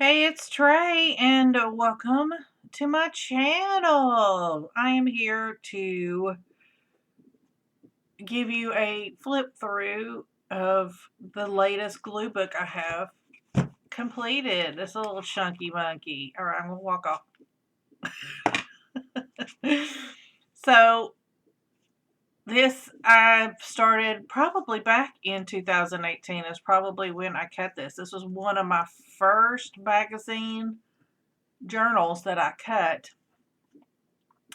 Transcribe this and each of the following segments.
Hey, it's Trey, and welcome to my channel. I am here to give you a flip through of the latest glue book I have completed. This little chunky monkey. All right, I'm gonna walk off. So this I started probably back in 2018. Is probably when I cut this. This was one of my first magazine journals that I cut.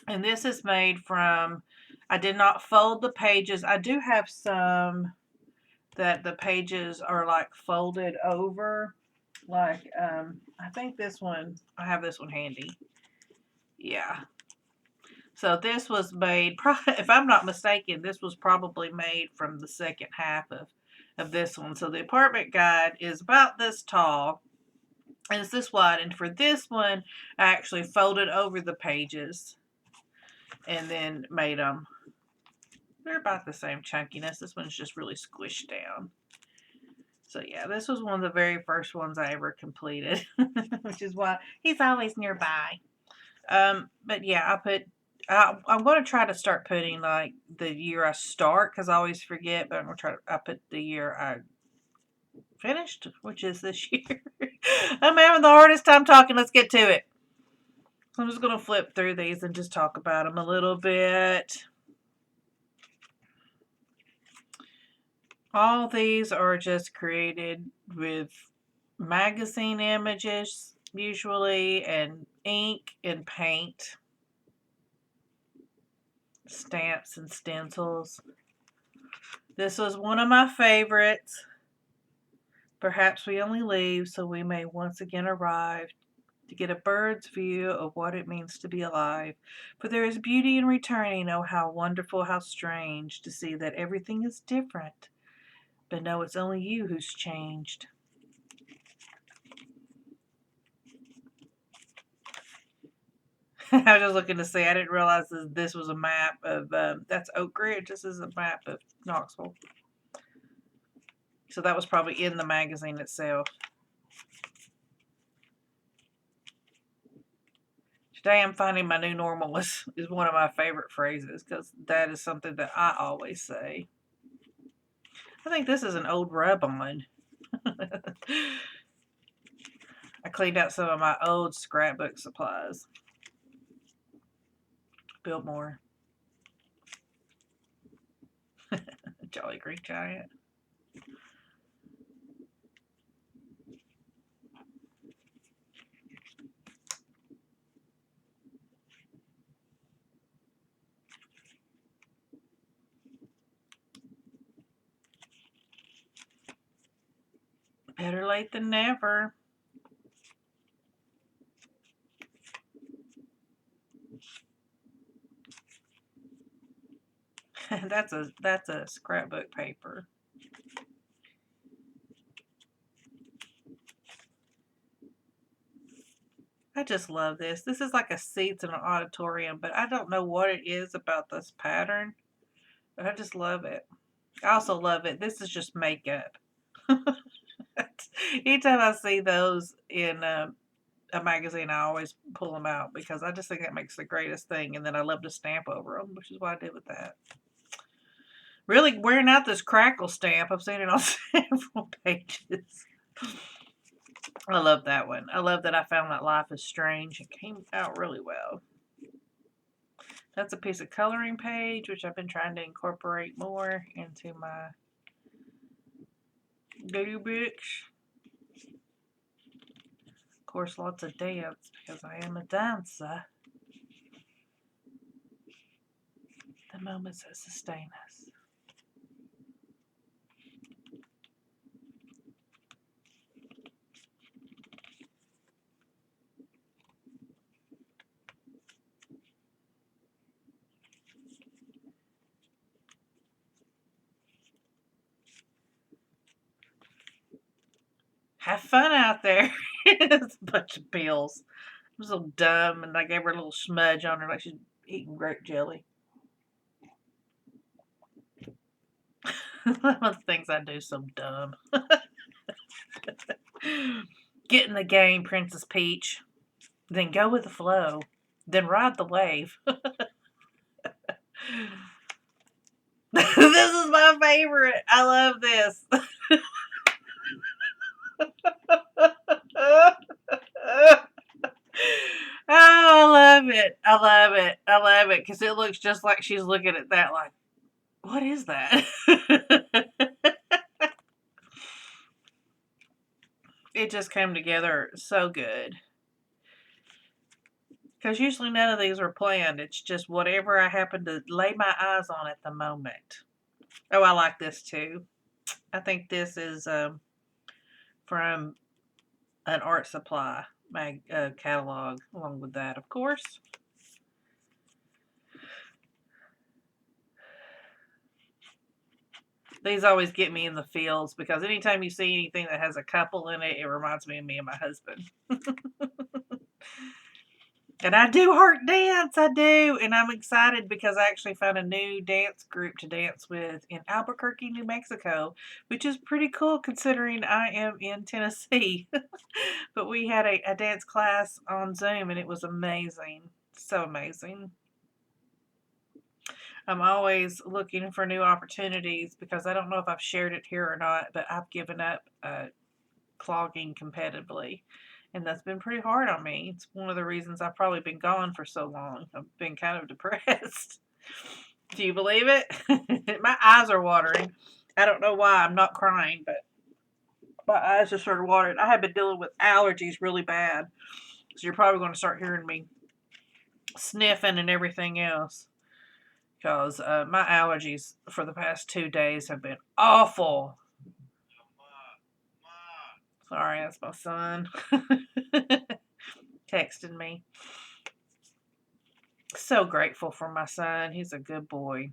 And this is made from, I did not fold the pages. I do have some that the pages are like folded over. Like, I think this one, I have this one handy. Yeah. So this was made, if I'm not mistaken, this was probably made from the second half of this one. So the apartment guide is about this tall. And it's this wide. And for this one, I actually folded over the pages and then made them. They're about the same chunkiness. This one's just really squished down. So yeah, this was one of the very first ones I ever completed, which is why he's always nearby. But yeah, I'm going to try to start putting like the year I start because I always forget, but I'm going to I put the year I finished, which is this year. I'm having the hardest time talking. Let's get to it. I'm just going to flip through these and just talk about them a little bit. All these are just created with magazine images, usually, and ink and paint, stamps and stencils. This was one of my favorites. Perhaps we only leave so we may once again arrive to get a bird's view of what it means to be alive. For there is beauty in returning. Oh, how wonderful, how strange to see that everything is different. But no, it's only you who's changed. I was just looking to see. I didn't realize this was a map of, that's Oak Ridge. This is a map of Knoxville. So that was probably in the magazine itself. Today I'm finding my new normal is one of my favorite phrases because that is something that I always say. I think this is an old rub-on. I cleaned out some of my old scrapbook supplies. Biltmore. Jolly Green Giant. Better late than never. that's a scrapbook paper. I just love this. This is like a seats in an auditorium, but I don't know what it is about this pattern, but I just love it. I also love it. This is just makeup. Anytime I see those in a magazine, I always pull them out because I just think that makes the greatest thing. And then I love to stamp over them, which is what I did with that. Really wearing out this crackle stamp. I've seen it on several pages. I love that one. I love that I found that Life is Strange. It came out really well. That's a piece of coloring page, which I've been trying to incorporate more into my glue books. Of course, lots of dance because I am a dancer. The moments that sustain us. Have fun out there. It's a bunch of pills. I was so dumb, and I gave her a little smudge on her like she's eating grape jelly. One of the things I do so dumb. Get in the game, Princess Peach. Then go with the flow. Then ride the wave. This is my favorite. I love this. Oh, I love it. I love it. I love it because it looks just like she's looking at that like, what is that? It just came together so good. Because usually none of these are planned. It's just whatever I happen to lay my eyes on at the moment. Oh, I like this too. I think this is from an art supply catalog, along with that, of course. These always get me in the feels because anytime you see anything that has a couple in it, it reminds me of me and my husband. And I do heart dance, I do. And I'm excited because I actually found a new dance group to dance with in Albuquerque, New Mexico, which is pretty cool considering I am in Tennessee. But we had a dance class on Zoom and it was amazing. So amazing. I'm always looking for new opportunities because I don't know if I've shared it here or not, but I've given up clogging competitively. And that's been pretty hard on me. It's one of the reasons I've probably been gone for so long. I've been kind of depressed. Do you believe it? My eyes are watering. I don't know why. I'm not crying, but my eyes just started watering. I have been dealing with allergies really bad. So you're probably going to start hearing me sniffing and everything else. Because my allergies for the past 2 days have been awful. Sorry, that's my son texting me. So grateful for my son. He's a good boy.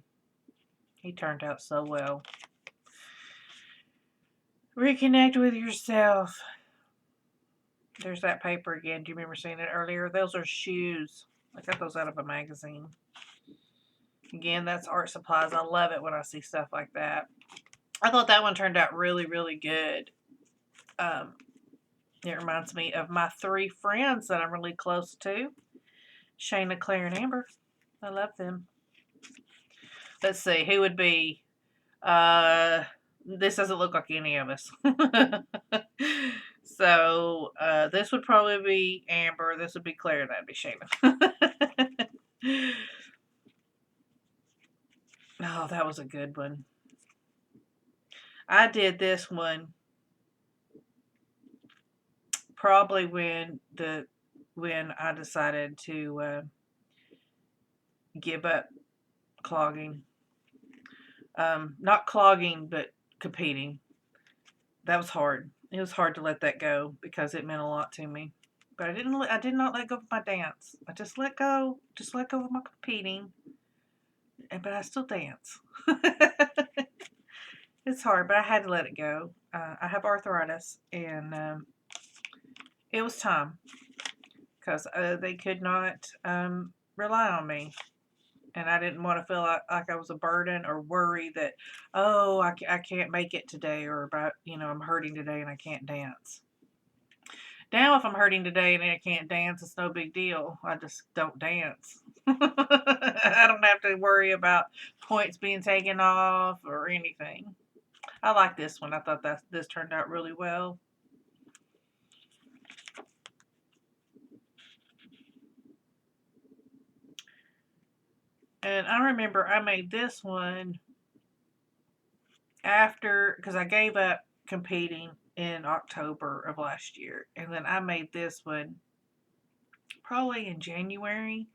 He turned out so well. Reconnect with yourself. There's that paper again. Do you remember seeing it earlier? Those are shoes. I got those out of a magazine. Again, that's art supplies. I love it when I see stuff like that. I thought that one turned out really, really good. It reminds me of my 3 friends that I'm really close to. Shayna, Claire, and Amber. I love them. Let's see. Who would be... this doesn't look like any of us. So, this would probably be Amber. This would be Claire. That'd be Shayna. Oh, that was a good one. I did this one probably when I decided to give up clogging. Not clogging, but competing. That was hard. It was hard to let that go because it meant a lot to me. But I did not let go of my dance. I just let go of my competing. But I still dance. It's hard, but I had to let it go. I have arthritis, and it was time because they could not rely on me. And I didn't want to feel like I was a burden or worry that, oh, I can't make it today, or about, I'm hurting today and I can't dance. Now, if I'm hurting today and I can't dance, it's no big deal. I just don't dance. I don't have to worry about points being taken off or anything. I like this one. I thought this turned out really well. And I remember I made this one after, because I gave up competing in October of last year. And then I made this one probably in January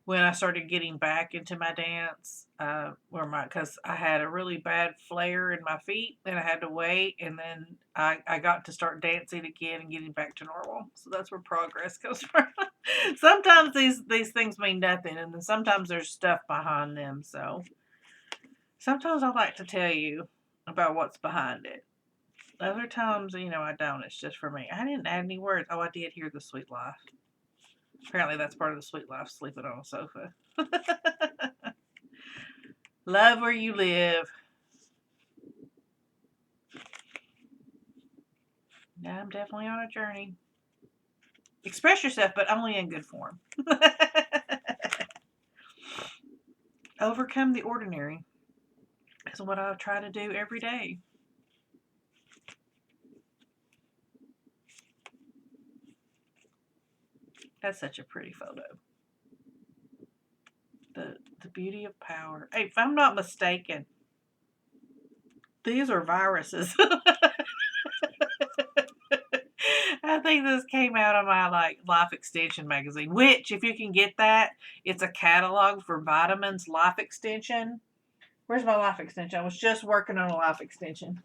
when I started getting back into my dance, because I had a really bad flare in my feet and I had to wait, and then I got to start dancing again and getting back to normal. So that's where progress goes from. Sometimes these things mean nothing, and then sometimes there's stuff behind them. So sometimes I like to tell you about what's behind it. Other times, I don't. It's just for me. I didn't add any words. Oh, I did hear the sweet life. Apparently that's part of the sweet life, sleeping on a sofa. Love where you live. Now I'm definitely on a journey. Express yourself, but only in good form. Overcome the ordinary is what I try to do every day. That's such a pretty photo. The beauty of power. Hey, if I'm not mistaken, these are viruses. I think this came out of my Life Extension magazine, which if you can get that, it's a catalog for vitamins, Life Extension. Where's my Life Extension? I was just working on a Life Extension.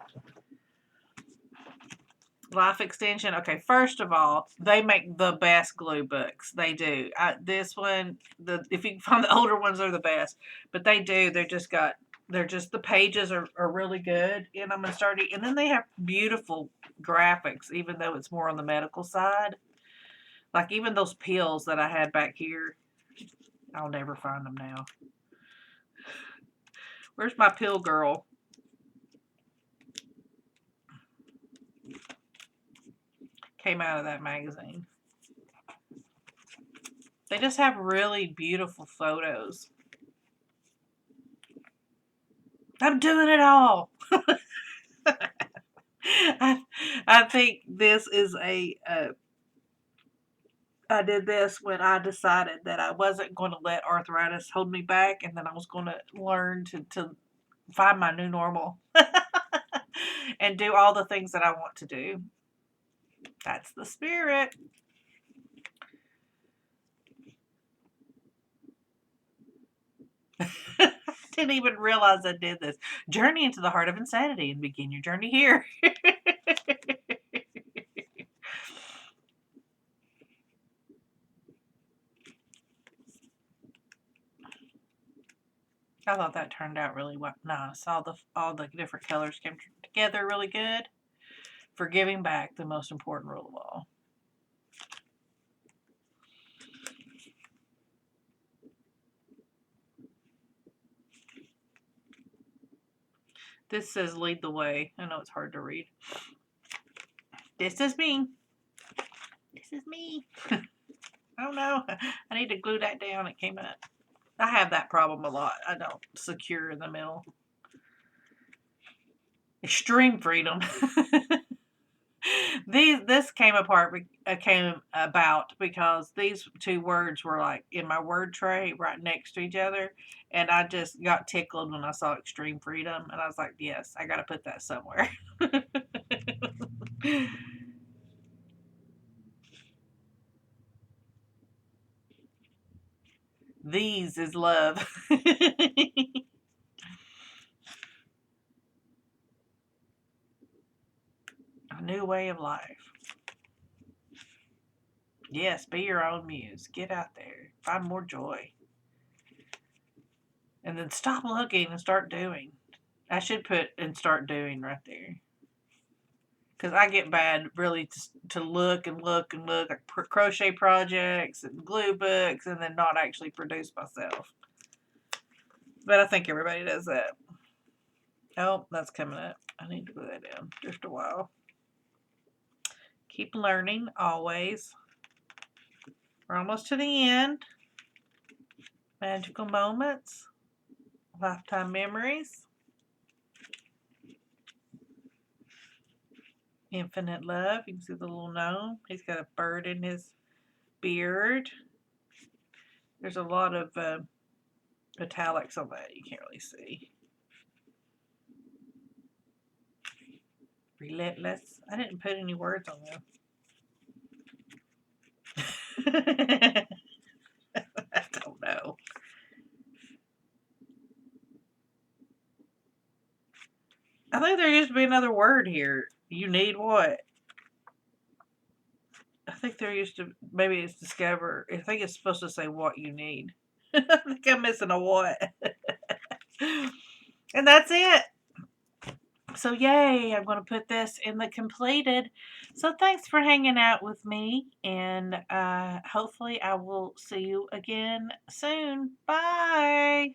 Life Extension. Okay, first of all, they make the best glue books. They do. This one, if you can find the older ones, are the best. But they do. The pages are really good in them and sturdy. And then they have beautiful graphics, even though it's more on the medical side. Like even those pills that I had back here, I'll never find them now. Where's my pill girl? Came out of that magazine. They just have really beautiful photos. I'm doing it all. I think this is I did this when I decided that I wasn't going to let arthritis hold me back, and then I was going to learn to find my new normal and do all the things that I want to do. That's the spirit. I didn't even realize I did this. Journey into the heart of insanity and begin your journey here. I thought that turned out really nice. All the different colors came together really good for giving back, the most important rule of all. This says lead the way. I know it's hard to read. This is me. This is me. Oh no, I need to glue that down. It came up. I have that problem a lot. I don't secure in the middle. Extreme freedom. This came about because these two words were like in my word tray right next to each other, and I just got tickled when I saw extreme freedom, and I was like, yes, I got to put that somewhere. These is love. A new way of life. Yes, be your own muse. Get out there. Find more joy. And then stop looking and start doing. I should put and start doing right there. Because I get bad really to look and look and look at crochet projects and glue books and then not actually produce myself. But I think everybody does that. Oh, that's coming up. I need to glue that down just a while. Keep learning always. We're almost to the end. Magical moments. Lifetime memories. Infinite love. You can see the little gnome. He's got a bird in his beard. There's a lot of italics on that. You can't really see. Relentless. I didn't put any words on there. I don't know. I think there used to be another word here. You need what? I think there used to, maybe it's discover. I think it's supposed to say what you need. I think I'm missing a what. And that's it. So yay, I'm going to put this in the completed. So thanks for hanging out with me, and hopefully I will see you again soon. Bye.